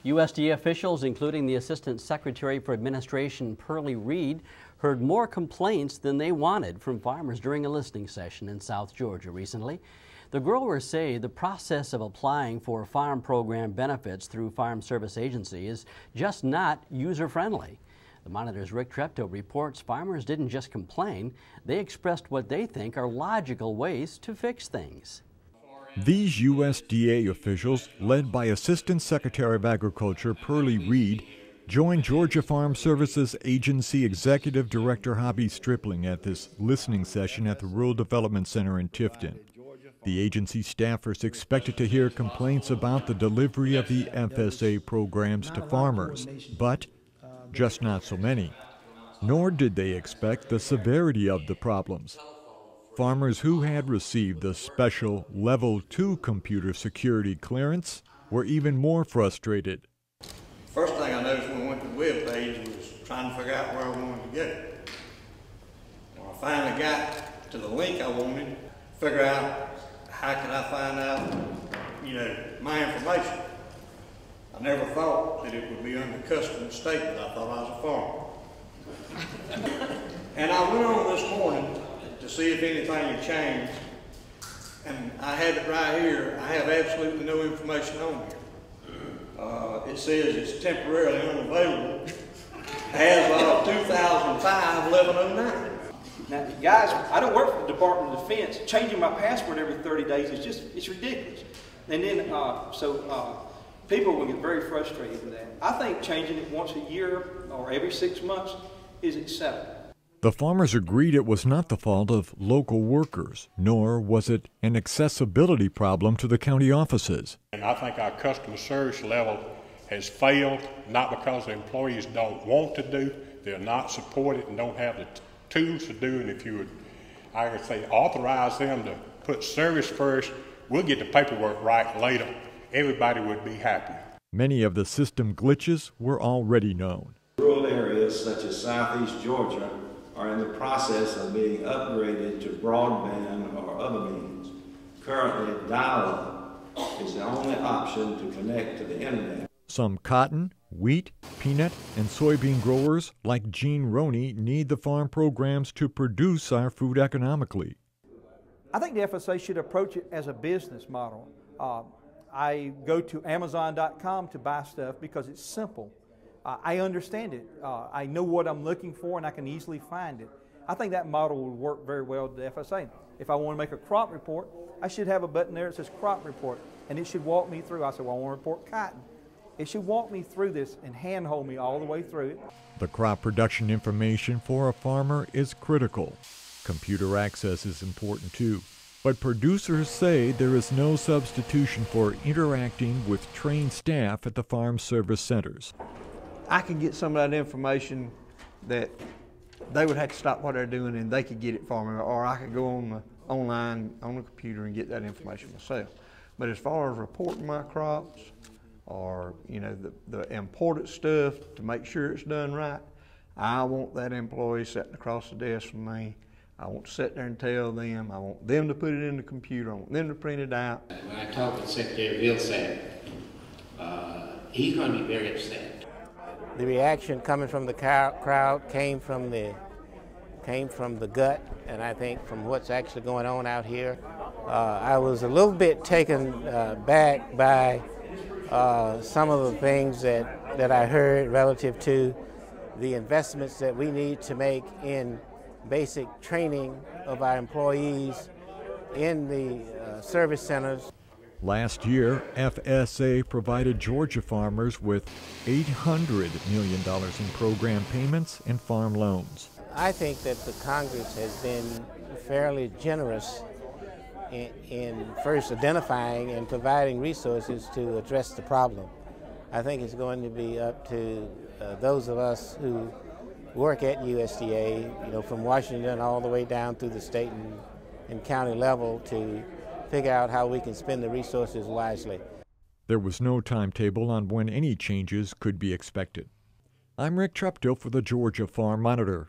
USDA officials, including the Assistant Secretary for Administration Pearlie Reed, heard more complaints than they wanted from farmers during a listening session in South Georgia recently. The growers say the process of applying for farm program benefits through Farm Service Agency is just not user-friendly. The Monitors' Rick Treptow reports farmers didn't just complain, they expressed what they think are logical ways to fix things. These USDA officials, led by Assistant Secretary of Agriculture Pearlie Reed, joined Georgia Farm Services Agency Executive Director Hobby Stripling at this listening session at the Rural Development Center in Tifton. The agency staffers expected to hear complaints about the delivery of the FSA programs to farmers, but just not so many. Nor did they expect the severity of the problems. Farmers who had received the special Level 2 computer security clearance were even more frustrated. First thing I noticed when I went to the web page was trying to figure out where I wanted to go. When I finally got to the link I wanted, figure out how could I find out, my information. I never thought that it would be under custom statement. I thought I was a farmer. And I went on this morning to see if anything had changed, and I have it right here. I have absolutely no information on here. It says it's temporarily unavailable as of 2005-1109. Now, guys, I don't work for the Department of Defense. Changing my password every 30 days is it's ridiculous. And then, people will get very frustrated with that. I think changing it once a year or every 6 months is acceptable. The farmers agreed it was not the fault of local workers, nor was it an accessibility problem to the county offices. And I think our customer service level has failed, not because the employees don't want to do, they're not supported and don't have the tools to do. And if you would, I would say, authorize them to put service first, we'll get the paperwork right later. Everybody would be happy. Many of the system glitches were already known. Rural areas such as southeast Georgia are in the process of being upgraded to broadband or other means. Currently, dial-up is the only option to connect to the internet. Some cotton, wheat, peanut, and soybean growers like Gene Roney need the farm programs to produce our food economically. I think the FSA should approach it as a business model. I go to Amazon.com to buy stuff because it's simple. I understand it. I know what I'm looking for and I can easily find it. I think that model would work very well with the FSA. If I want to make a crop report, I should have a button there that says crop report, and it should walk me through. I say, well, I want to report cotton. It should walk me through this and handhold me all the way through it. The crop production information for a farmer is critical. Computer access is important too. But producers say there is no substitution for interacting with trained staff at the farm service centers. I can get some of that information that they would have to stop what they're doing and they could get it for me, or I could go online on the computer and get that information myself. But as far as reporting my crops or the important stuff to make sure it's done right, I want that employee sitting across the desk from me. I want to sit there and tell them. I want them to put it in the computer. I want them to print it out. When I talked with Secretary Vilsack, he's going to be very upset. The reaction coming from the crowd came from the gut, and I think from what's actually going on out here. I was a little bit taken back by some of the things that I heard relative to the investments that we need to make in basic training of our employees in the service centers. Last year, FSA provided Georgia farmers with $800 million in program payments and farm loans. I think that the Congress has been fairly generous in first identifying and providing resources to address the problem. I think it's going to be up to those of us who work at USDA, from Washington all the way down through the state and county level to figure out how we can spend the resources wisely. There was no timetable on when any changes could be expected. I'm Rick Treptow for the Georgia Farm Monitor.